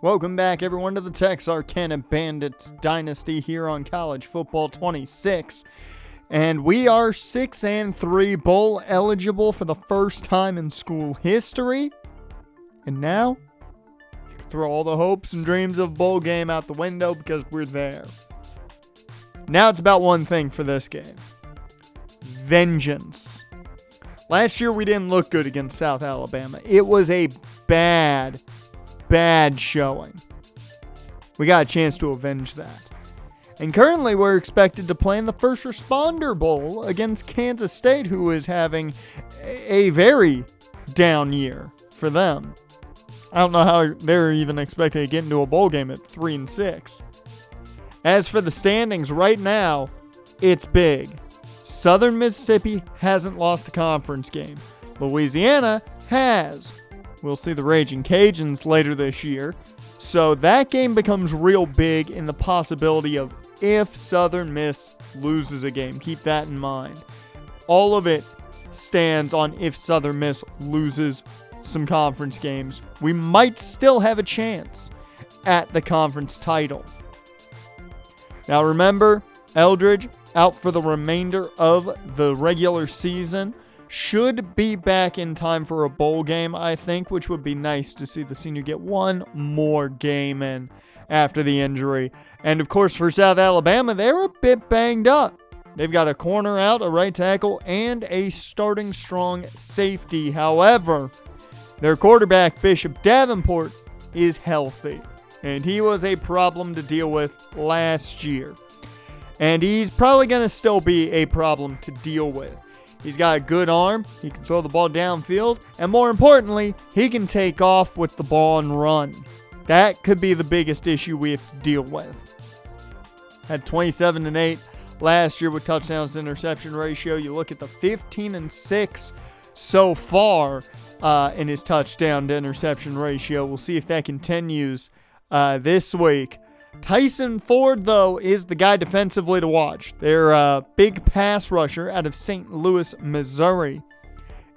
Welcome back, everyone, to the Texarkana Bandits Dynasty here on College Football 26. And we are 6-3 bowl eligible for the first time in school history. And now, you can throw all the hopes and dreams of bowl game out the window because we're there. Now it's about one thing for this game. Vengeance. Last year we didn't look good against South Alabama. It was a bad showing. We got a chance to avenge that. And currently we're expected to play in the First Responder Bowl against Kansas State, who is having a very down year for them. I don't know how they're even expecting to get into a bowl game at 3-6. As for the standings right now, it's big. Southern Mississippi hasn't lost a conference game. Louisiana has. We'll see the Raging Cajuns later this year. So that game becomes real big in the possibility of if Southern Miss loses a game. Keep that in mind. All of it stands on if Southern Miss loses some conference games. We might still have a chance at the conference title. Now remember, Eldridge out for the remainder of the regular season. Should be back in time for a bowl game, I think, which would be nice to see the senior get one more game in after the injury. And, of course, for South Alabama, they're a bit banged up. They've got a corner out, a right tackle, and a starting strong safety. However, their quarterback, Bishop Davenport, is healthy, and he was a problem to deal with last year. And he's probably going to still be a problem to deal with. He's got a good arm, he can throw the ball downfield, and more importantly, he can take off with the ball and run. That could be the biggest issue we have to deal with. Had 27-8 last year with touchdowns to interception ratio. You look at the 15-6 so far in his touchdown to interception ratio. We'll see if that continues this week. Tyson Ford, though, is the guy defensively to watch. Their big pass rusher out of St. Louis, Missouri,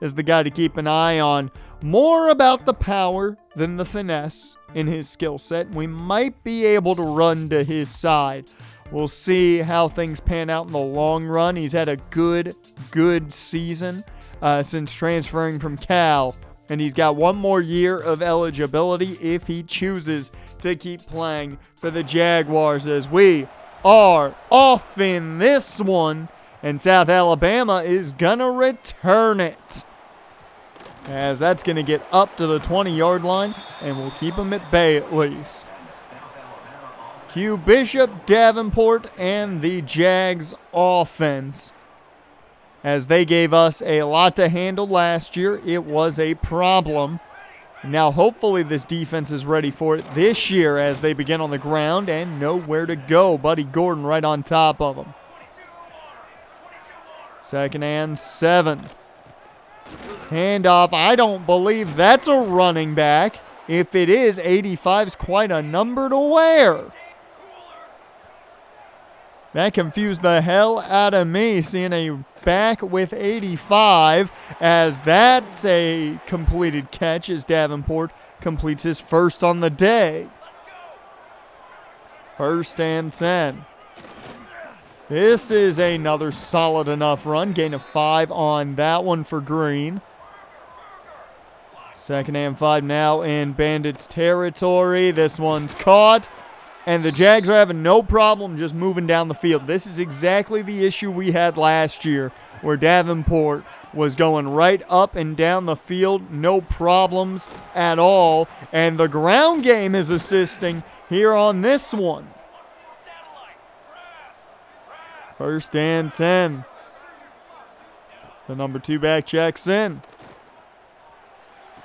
is the guy to keep an eye on. More about the power than the finesse in his skill set. We might be able to run to his side. We'll see how things pan out in the long run. He's had a good season since transferring from Cal. And he's got one more year of eligibility if he chooses to keep playing for the Jaguars, as we are off in this one. And South Alabama is going to return it, as that's going to get up to the 20-yard line, and we'll keep them at bay at least. Cue Bishop Davenport and the Jags offense. As they gave us a lot to handle last year, it was a problem. Now, hopefully, this defense is ready for it this year as they begin on the ground and know where to go. Buddy Gordon right on top of them. 2nd and 7. Handoff. I don't believe that's a running back. If it is, 85's quite a number to wear. That confused the hell out of me, seeing a back with 85, as that's a completed catch as Davenport completes his first on the day. 1st and 10. This is another solid enough run. Gain of 5 on that one for Green. 2nd and 5 now in Bandits territory. This one's caught. And the Jags are having no problem just moving down the field. This is exactly the issue we had last year, where Davenport was going right up and down the field, no problems at all. And the ground game is assisting here on this one. 1st and 10. The number 2 back checks in.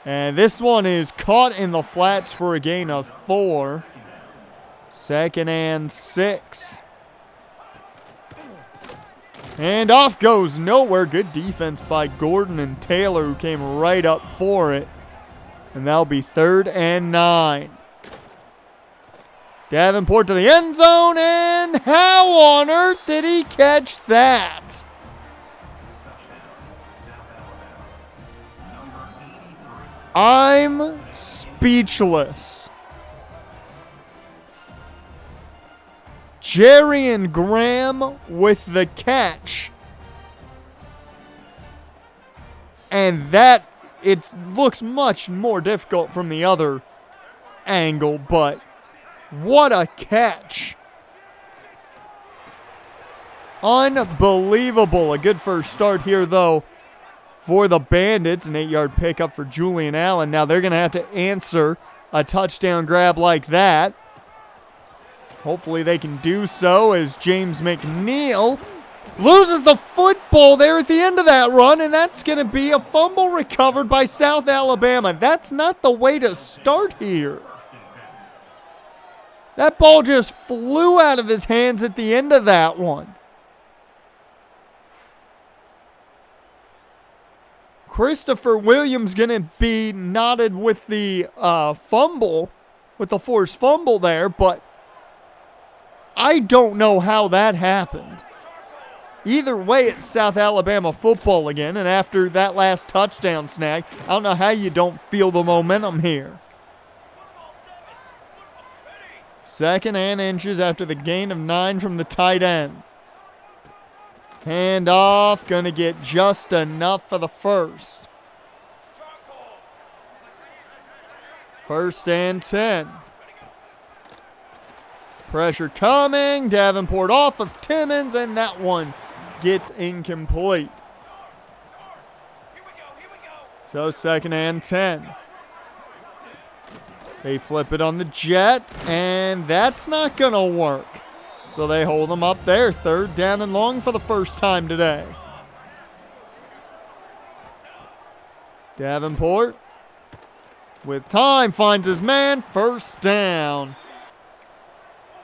And this one is caught in the flats for a gain of 4. 2nd and 6. And off goes nowhere. Good defense by Gordon and Taylor, who came right up for it. And that'll be 3rd and 9. Davenport to the end zone, and how on earth did he catch that? I'm speechless. Jerry and Graham with the catch. And that, it looks much more difficult from the other angle, but what a catch. Unbelievable. A good first start here, though, for the Bandits. An 8-yard pickup for Julian Allen. Now they're going to have to answer a touchdown grab like that. Hopefully they can do so as James McNeil loses the football there at the end of that run, and that's going to be a fumble recovered by South Alabama. That's not the way to start here. That ball just flew out of his hands at the end of that one. Christopher Williams going to be knotted with the fumble, with the forced fumble there, but I don't know how that happened. Either way, it's South Alabama football again, and after that last touchdown snag, I don't know how you don't feel the momentum here. 2nd and inches after the gain of 9 from the tight end. Hand off, gonna get just enough for the first. 1st and 10. Pressure coming, Davenport off of Timmons, and that one gets incomplete. So 2nd and 10. They flip it on the jet, and that's not going to work. So they hold them up there. 3rd down and long for the first time today. Davenport, with time, finds his man. 1st down.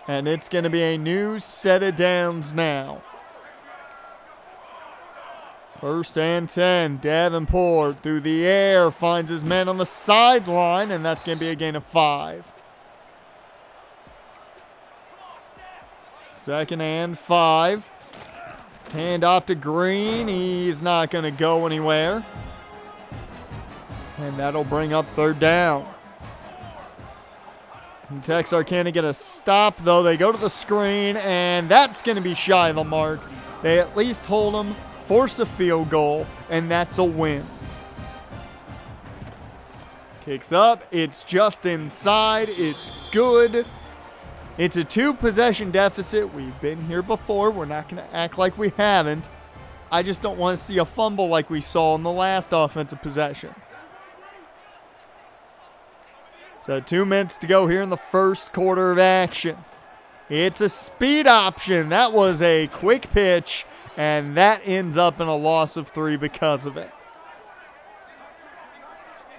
And it's going to be a new set of downs now. 1st and 10. Davenport through the air finds his man on the sideline, and that's going to be a gain of 5. 2nd and 5. Hand off to Green. He's not going to go anywhere. And that'll bring up 3rd down. And Texarkana get a stop, though. They go to the screen, and that's going to be shy of the mark. They at least hold them, force a field goal, and that's a win. Kicks up. It's just inside. It's good. It's a 2-possession deficit. We've been here before. We're not going to act like we haven't. I just don't want to see a fumble like we saw in the last offensive possession. So 2 minutes to go here in the first quarter of action. It's a speed option. That was a quick pitch, and that ends up in a loss of 3 because of it.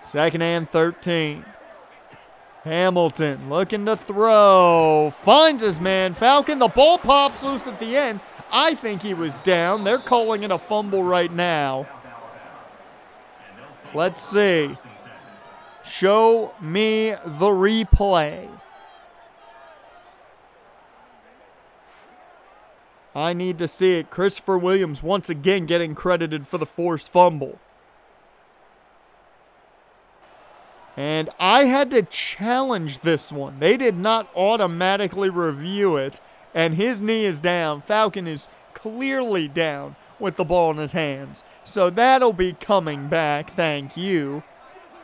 2nd and 13. Hamilton looking to throw. Finds his man. Falcon, the ball pops loose at the end. I think he was down. They're calling it a fumble right now. Let's see. Show me the replay. I need to see it. Christopher Williams once again getting credited for the forced fumble. And I had to challenge this one. They did not automatically review it. And his knee is down. Falcon is clearly down with the ball in his hands. So that'll be coming back. Thank you.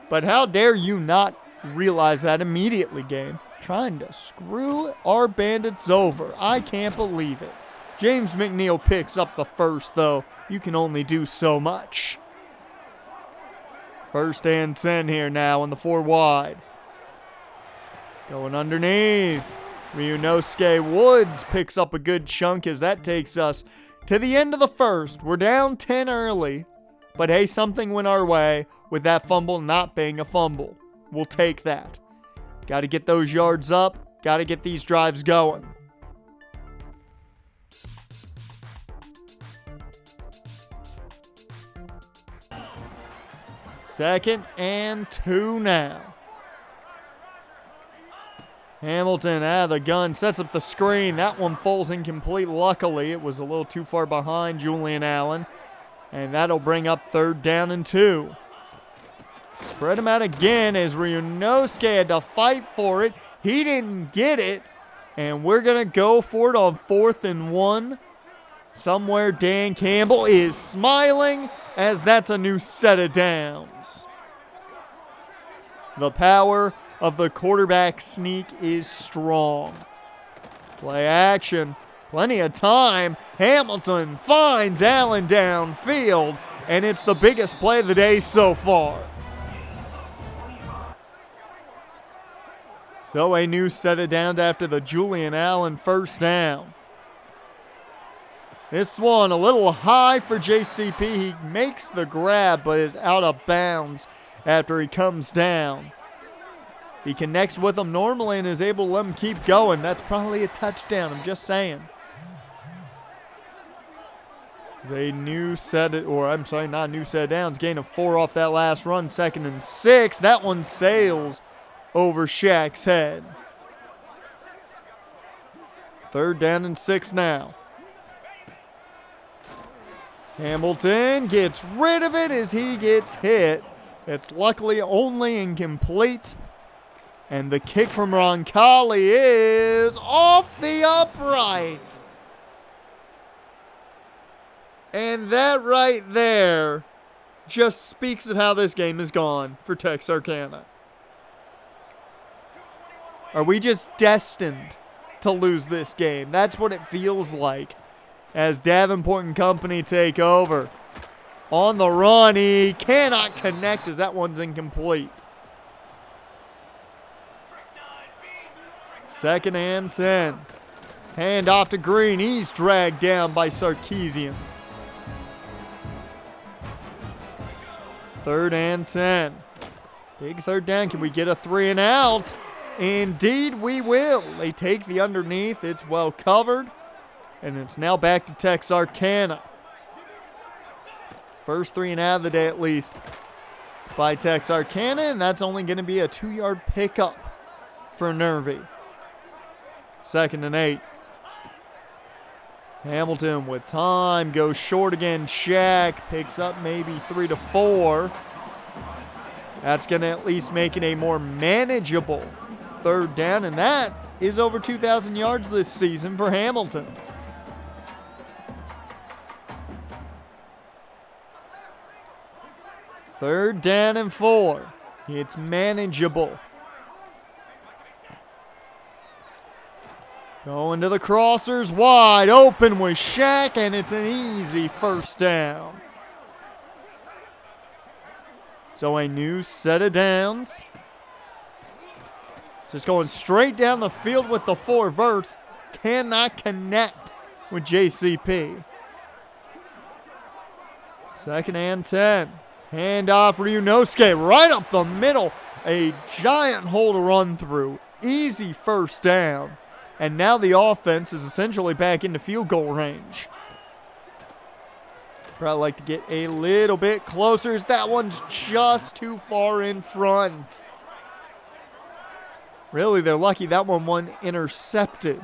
But how dare you not realize that immediately, game? Trying to screw our Bandits over. I can't believe it. James McNeil picks up the first, though. You can only do so much. 1st and 10 here now in the 4 wide. Going underneath. Ryunosuke Woods picks up a good chunk as that takes us to the end of the first. We're down 10 early. But hey, something went our way with that fumble not being a fumble. We'll take that. Got to get those yards up. Got to get these drives going. Second and 2 now. Hamilton out of the gun, sets up the screen. That one falls incomplete. Luckily, it was a little too far behind Julian Allen. And that'll bring up 3rd down and 2. Spread him out again as Ryunosuke had to fight for it. He didn't get it. And we're going to go for it on 4th and 1. Somewhere Dan Campbell is smiling as that's a new set of downs. The power of the quarterback sneak is strong. Play action. Plenty of time. Hamilton finds Allen downfield, and it's the biggest play of the day so far. So a new set of downs after the Julian Allen first down. This one a little high for JCP. He makes the grab but is out of bounds after he comes down. He connects with him normally and is able to let him keep going. That's probably a touchdown, I'm just saying. It's a new set of, or I'm sorry, not a new set of downs. Gain of 4 off that last run, 2nd and 6. That one sails over Shaq's head. 3rd down and 6 now. Hamilton gets rid of it as he gets hit. It's luckily only incomplete. And the kick from Roncalli is off the upright. And that right there just speaks of how this game has gone for Texarkana. Are we just destined to lose this game? That's what it feels like as Davenport and company take over. On the run, he cannot connect as that one's incomplete. 2nd and 10. Hand off to Green. He's dragged down by Sarkeesian. 3rd and 10. Big 3rd down. Can we get a 3 and out? Indeed we will. They take the underneath. It's well covered. And it's now back to Texarkana. First 3 and out of the day at least by Texarkana. And that's only going to be a 2-yard pickup for Nervy. 2nd and 8. Hamilton with time goes short again. Shaq picks up maybe 3 to 4. That's going to at least make it a more manageable 3rd down, and that is over 2,000 yards this season for Hamilton. Third down and 4. It's manageable. Going to the crossers, wide open with Shaq, and it's an easy 1st down. So a new set of downs. Just going straight down the field with the 4 verts. Cannot connect with JCP. 2nd and 10. Handoff, Ryunosuke right up the middle. A giant hole to run through. Easy 1st down. And now the offense is essentially back into field goal range. Probably like to get a little bit closer as that one's just too far in front. Really, they're lucky that one intercepted.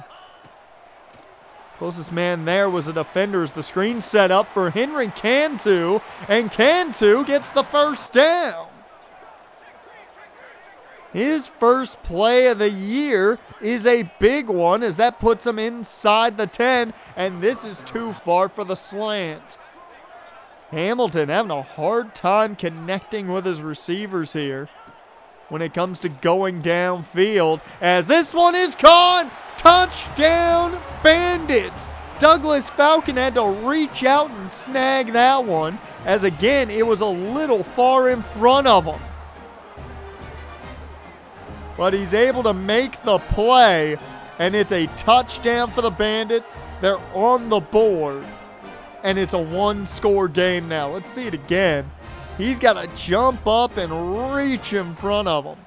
Closest man there was a defender as the screen set up for Henry Cantu, and Cantu gets the 1st down. His first play of the year is a big one as that puts him inside the 10, and this is too far for the slant. Hamilton having a hard time connecting with his receivers here when it comes to going downfield, as this one is caught. Touchdown, Bandits. Douglas Falcon had to reach out and snag that one, as again, it was a little far in front of him. But he's able to make the play, and it's a touchdown for the Bandits. They're on the board, and it's a 1-score game now. Let's see it again. He's got to jump up and reach in front of him.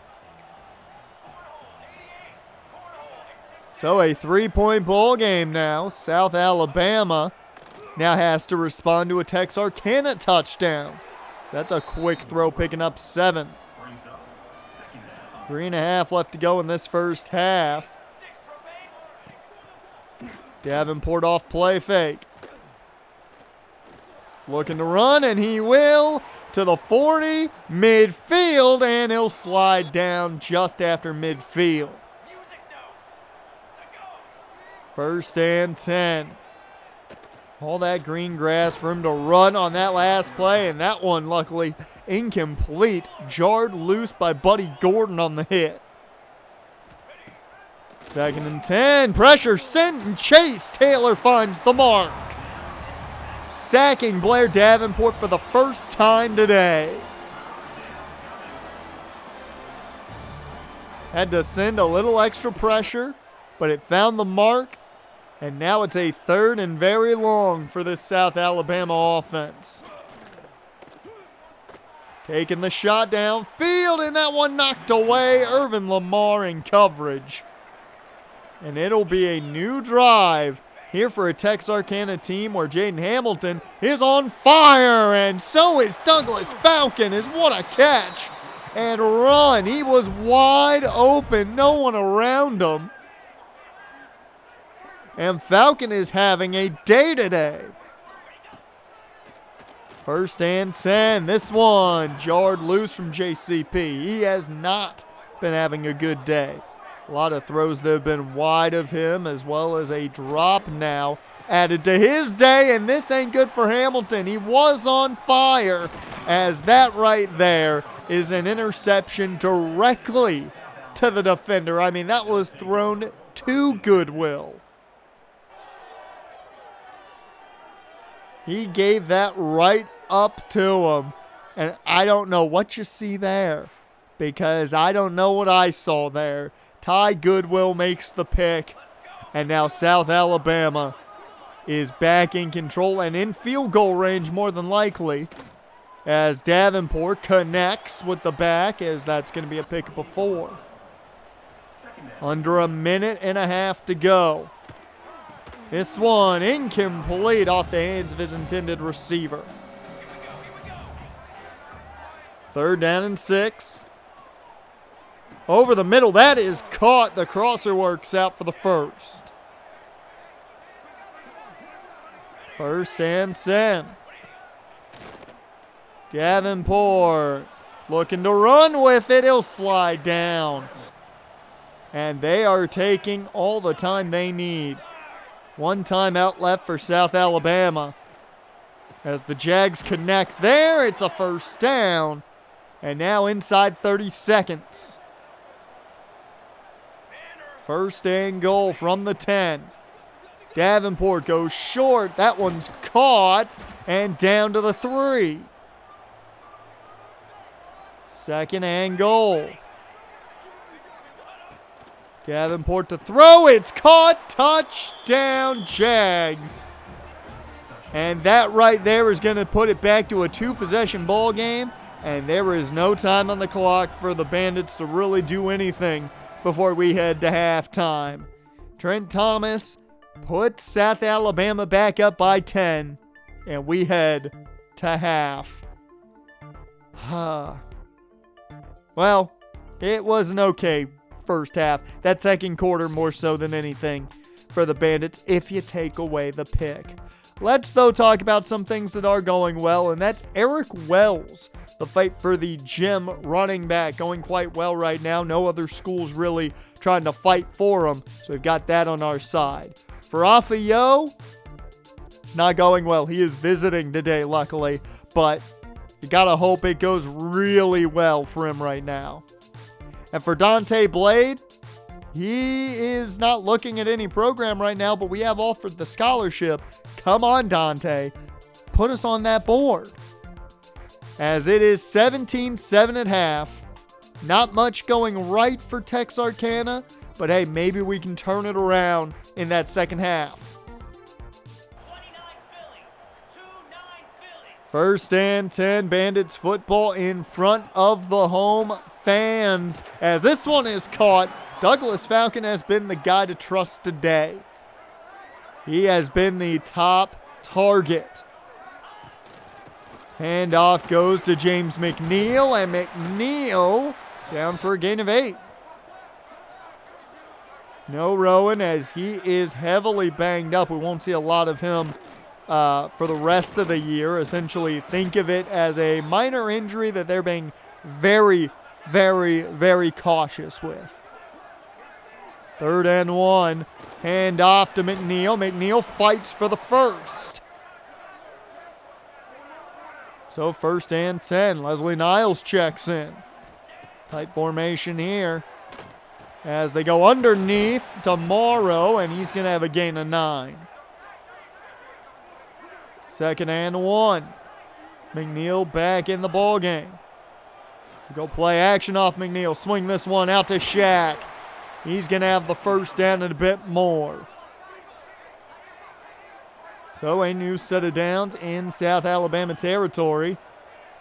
So a 3-point ball game now. South Alabama now has to respond to a Texarkana touchdown. That's a quick throw, picking up 7. 3.5 left to go in this first half. Davenport off play fake. Looking to run, and he will to the 40, midfield, and he'll slide down just after midfield. First and 10. All that green grass for him to run on that last play, and that one luckily incomplete. Jarred loose by Buddy Gordon on the hit. Second and 10. Pressure sent and Chase Taylor finds the mark. Sacking Blair Davenport for the first time today. Had to send a little extra pressure, but it found the mark. And now it's a third and very long for this South Alabama offense. Taking the shot downfield, and that one knocked away. Irvin Lamar in coverage. And it'll be a new drive here for a Texarkana team where Jaden Hamilton is on fire, and so is Douglas Falcon. What a catch and run. He was wide open, no one around him. And Falcon is having a day today. First and 10. This one jarred loose from JCP. He has not been having a good day. A lot of throws that have been wide of him, as well as a drop now added to his day, and this ain't good for Hamilton. He was on fire, as that right there is an interception directly to the defender. I mean, that was thrown to Goodwill. He gave that right up to him, and I don't know what you see there, because I don't know what I saw there. Ty Goodwill makes the pick, and now South Alabama is back in control and in field goal range more than likely, as Davenport connects with the back, as that's going to be a pick of 4. Under a minute and a half to go. This one incomplete off the hands of his intended receiver. Third down and 6. Over the middle, that is caught. The crosser works out for the first. First and 10. Davenport looking to run with it. He'll slide down. And they are taking all the time they need. One timeout left for South Alabama. As the Jags connect there, it's a first down. And now inside 30 seconds. First and goal from the 10. Davenport goes short. That one's caught and down to the 3. Second and goal. Davenport to throw. It's caught. Touchdown, Jags. And that right there is going to put it back to a 2-possession ball game. And there is no time on the clock for the Bandits to really do anything before we head to halftime. Trent Thomas puts South Alabama back up by 10. And we head to half. Well, it was an okay first half. That second quarter more so than anything for the Bandits if you take away the pick. Let's, though, talk about some things that are going well, and that's Eric Wells, the fight for the gym running back, going quite well right now. No other schools really trying to fight for him, so we've got that on our side. For Afayo, it's not going well. He is visiting today, luckily, but you gotta hope it goes really well for him right now. And for Dante Blade, he is not looking at any program right now, but we have offered the scholarship. Come on, Dante. Put us on that board. As it is 17-7 at half. Not much going right for Texarkana, but hey, maybe we can turn it around in that second half. First and 10, Bandits football in front of the home fans. As this one is caught, Douglas Falcon has been the guy to trust today. He has been the top target. Handoff goes to James McNeil, and McNeil down for a gain of 8. No Rowan, as he is heavily banged up. We won't see a lot of him for the rest of the year. Essentially, think of it as a minor injury that they're being very, very, very cautious with. Third and 1. Hand off to McNeil. McNeil fights for the first. So 1st and 10. Leslie Niles checks in. Tight formation here. As they go underneath to Morrow, and he's going to have a gain of 9. 2nd and 1. McNeil back in the ball game. Go play action off McNeil. Swing this one out to Shaq. He's going to have the first down and a bit more. So a new set of downs in South Alabama territory.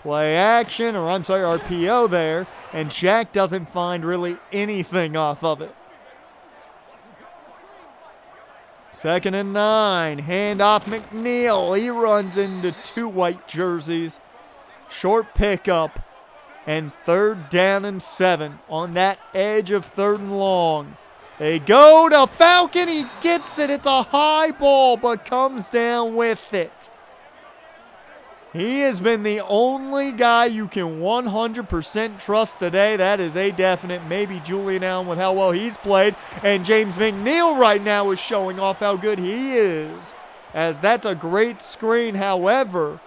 Play action, or I'm sorry, RPO there. And Shaq doesn't find really anything off of it. 2nd and 9. Hand off McNeil. He runs into 2 white jerseys. Short pickup. And 3rd down and 7 on that edge of 3rd and long. They go to Falcon. He gets it. It's a high ball, but comes down with it. He has been the only guy you can 100% trust today. That is a definite. Maybe Julian Allen with how well he's played. And James McNeil right now is showing off how good he is, as that's a great screen. However,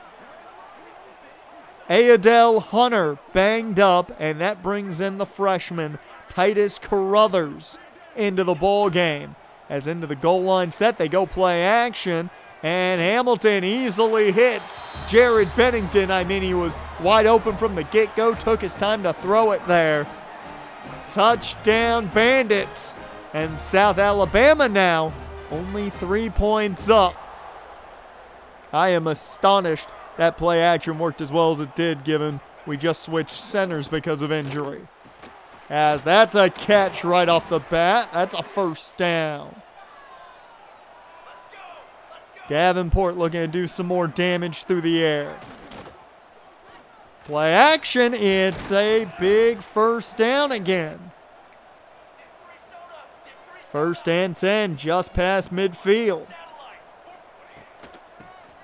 Adele Hunter banged up, and that brings in the freshman Titus Carruthers into the ball game. As into the goal line set, they go play action, and Hamilton easily hits Jared Bennington. I mean, he was wide open from the get-go, took his time to throw it there. Touchdown Bandits, and South Alabama now only 3 points up. I am astonished that play action worked as well as it did, given we just switched centers because of injury. As that's a catch right off the bat. That's a first down. Davenport looking to do some more damage through the air. Play action. It's a big first down again. 1st and 10, just past midfield.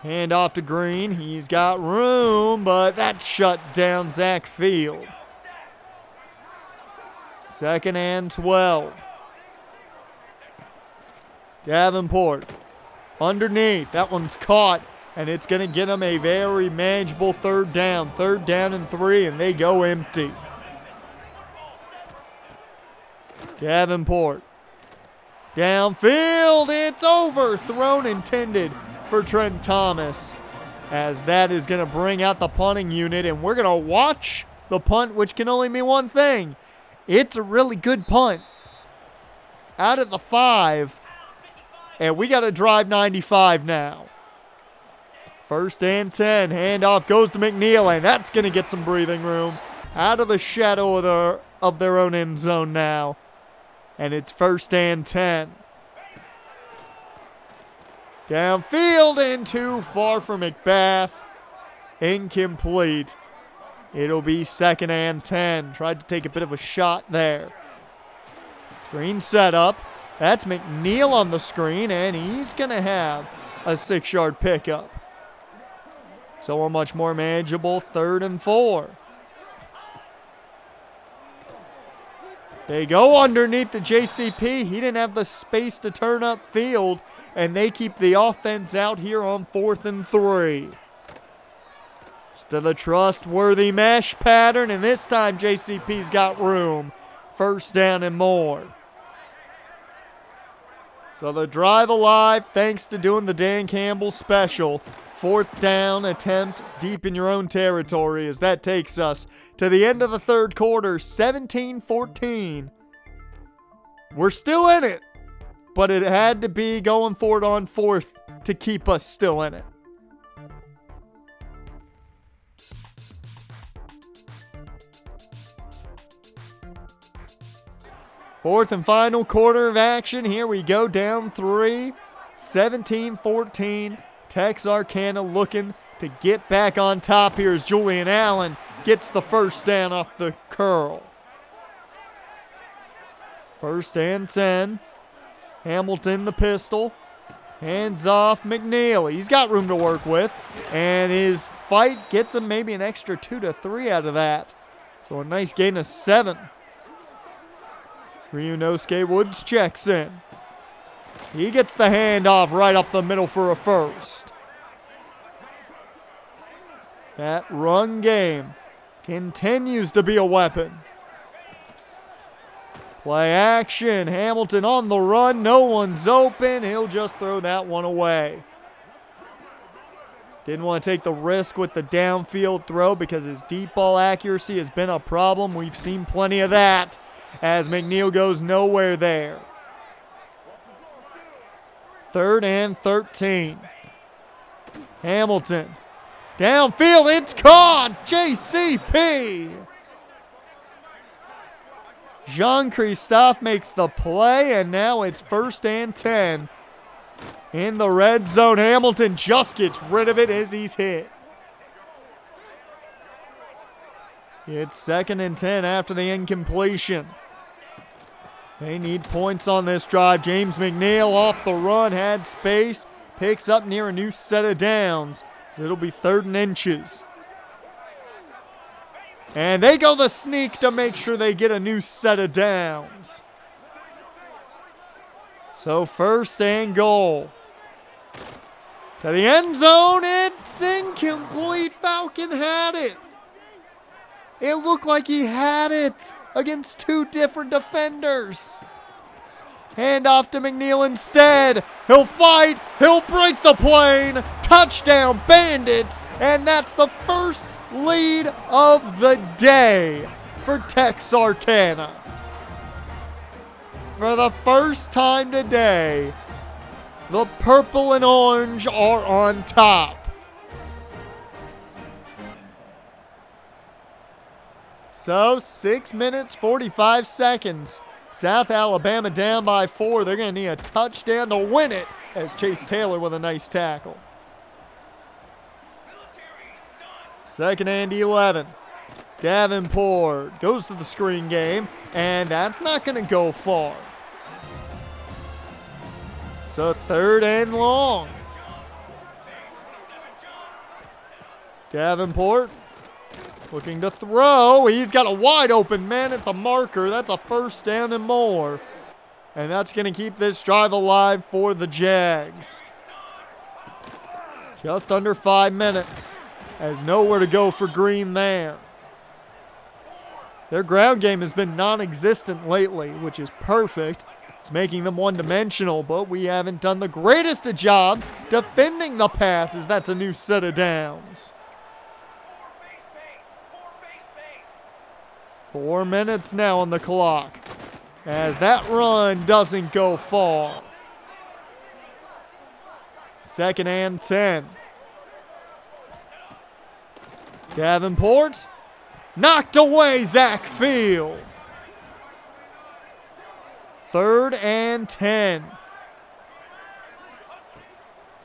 Hand off to Green. He's got room, but that shut down Zach Field. 2nd and 12. Davenport underneath. That one's caught, and it's going to get him a very manageable 3rd down. 3rd down and 3, and they go empty. Davenport. Downfield. It's overthrown, intended for Trent Thomas, as that is going to bring out the punting unit, and we're going to watch the punt, which can only mean one thing. It's a really good punt. Out at the 5, and we got to drive 95 now. 1st and 10, handoff goes to McNeil, and that's going to get some breathing room. Out of the shadow of their own end zone now, and it's 1st and 10. Downfield and too far for McBath. Incomplete. It'll be 2nd and 10. Tried to take a bit of a shot there. Green setup. That's McNeil on the screen, and he's going to have a 6-yard pickup. So a much more manageable 3rd and 4. They go underneath the JCP. He didn't have the space to turn up field, and they keep the offense out here on 4th and 3. To the trustworthy mesh pattern, and this time JCP's got room. 1st down and more. So the drive alive, thanks to doing the Dan Campbell special. 4th down attempt deep in your own territory, as that takes us to the end of the 3rd quarter, 17-14. We're still in it, but it had to be going for it on 4th to keep us still in it. Fourth and final quarter of action. Here we go, down 3, 17-14. Texarkana looking to get back on top here as Julian Allen gets the first down off the curl. 1st and 10. Hamilton the pistol. Hands off McNeil. He's got room to work with. And his fight gets him maybe an extra 2 to 3 out of that. So a nice gain of 7. Ryunosuke Woods checks in. He gets the handoff right up the middle for a first. That run game continues to be a weapon. Play action. Hamilton on the run. No one's open. He'll just throw that one away. Didn't want to take the risk with the downfield throw because his deep ball accuracy has been a problem. We've seen plenty of that as McNeil goes nowhere there. 3rd and 13. Hamilton. Downfield, it's caught! JCP! Jean-Christophe makes the play, and now it's 1st and 10. In the red zone, Hamilton just gets rid of it as he's hit. It's 2nd and 10 after the incompletion. They need points on this drive. James McNeil off the run, had space, picks up near a new set of downs. So it'll be 3rd and inches. And they go the sneak to make sure they get a new set of downs. So 1st and goal. To the end zone, it's incomplete. Falcon had it. It looked like he had it against 2 different defenders. Hand off to McNeil instead. He'll fight. He'll break the plane. Touchdown, Bandits. And that's the first lead of the day for Texarkana. For the first time today, the purple and orange are on top. So 6 minutes, 45 seconds. South Alabama down by 4. They're going to need a touchdown to win it as Chase Taylor with a nice tackle. 2nd and 11. Davenport goes to the screen game, and that's not going to go far. So 3rd and long. Davenport looking to throw. He's got a wide open man at the marker. That's a 1st down and more. And that's going to keep this drive alive for the Jags. Just under 5 minutes. Has nowhere to go for Green there. Their ground game has been non-existent lately, which is perfect. It's making them one-dimensional, but we haven't done the greatest of jobs defending the passes. That's a new set of downs. 4 minutes now on the clock as that run doesn't go far. 2nd and 10. Davenport knocked away Zach Field. 3rd and 10.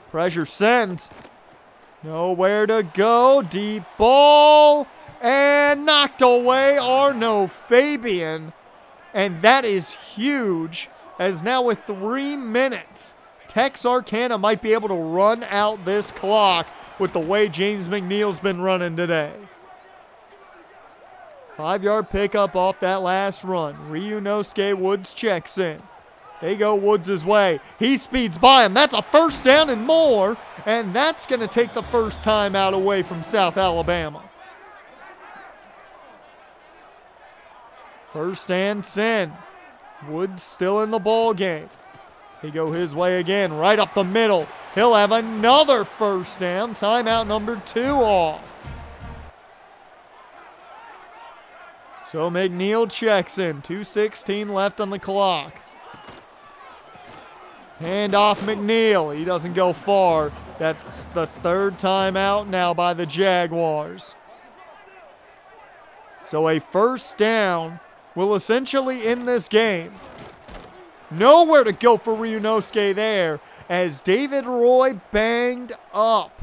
Pressure sent. Nowhere to go. Deep ball. And knocked away Arno Fabian. And that is huge, as now with 3 minutes, Texarkana might be able to run out this clock with the way James McNeil's been running today. 5-yard pickup off that last run. Ryunosuke Woods checks in. They go Woods' way. He speeds by him. That's a 1st down and more. And that's going to take the first time out away from South Alabama. 1st and 10. Woods still in the ball game. He go his way again, right up the middle. He'll have another 1st down. Timeout number 2 off. So McNeil checks in. 2:16 left on the clock. Hand off McNeil. He doesn't go far. That's the 3rd timeout now by the Jaguars. So a 1st down will essentially end this game. Nowhere to go for Ryunosuke there as David Roy banged up.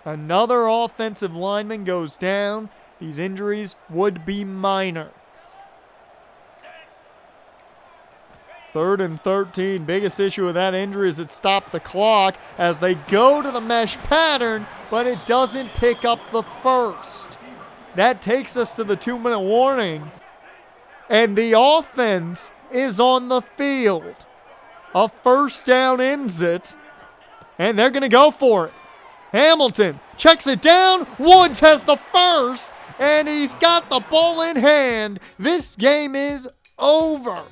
Another offensive lineman goes down. These injuries would be minor. 3rd and 13. Biggest issue with that injury is it stopped the clock as they go to the mesh pattern, but it doesn't pick up the 1st. That takes us to the 2-minute warning. And the offense is on the field. A first down ends it. And they're going to go for it. Hamilton checks it down. Woods has the first. And he's got the ball in hand. This game is over.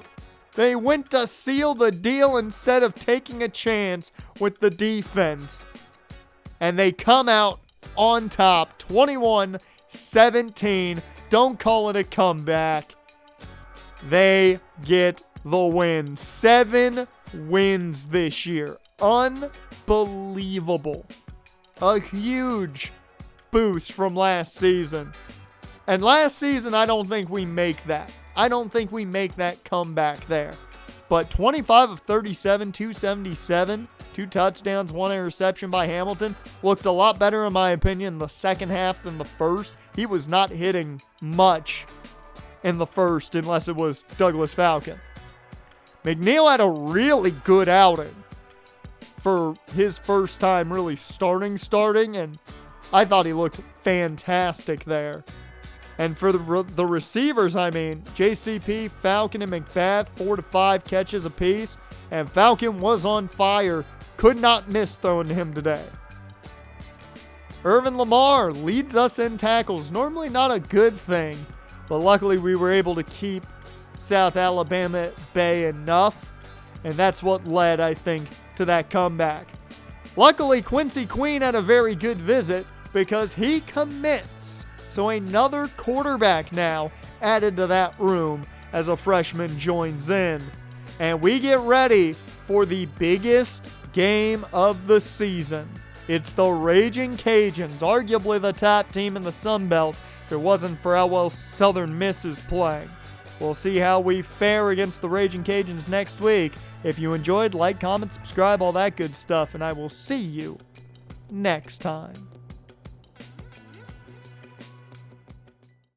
They went to seal the deal instead of taking a chance with the defense. And they come out on top, 21-17. Don't call it a comeback. They get the win. 7 wins this year. Unbelievable. A huge boost from last season. And last season, I don't think we make that. I don't think we make that comeback there. But 25 of 37, 277, 2 touchdowns, 1 interception by Hamilton. Looked a lot better, in my opinion, in the second half than the first. He was not hitting much in the first unless it was Douglas Falcon. McNeil had a really good outing for his first time really starting, and I thought he looked fantastic there. And for the receivers, I mean, JCP, Falcon, and McBath, 4 to 5 catches apiece. And Falcon was on fire. Could not miss throwing to him today. Irvin Lamar leads us in tackles. Normally not a good thing, but luckily we were able to keep South Alabama at bay enough. And that's what led, I think, to that comeback. Luckily, Quincy Queen had a very good visit because he commits. So another quarterback now added to that room as a freshman joins in. And we get ready for the biggest game of the season. It's the Raging Cajuns, arguably the top team in the Sun Belt if it wasn't for how well Southern Miss is playing. We'll see how we fare against the Raging Cajuns next week. If you enjoyed, like, comment, subscribe, all that good stuff, and I will see you next time.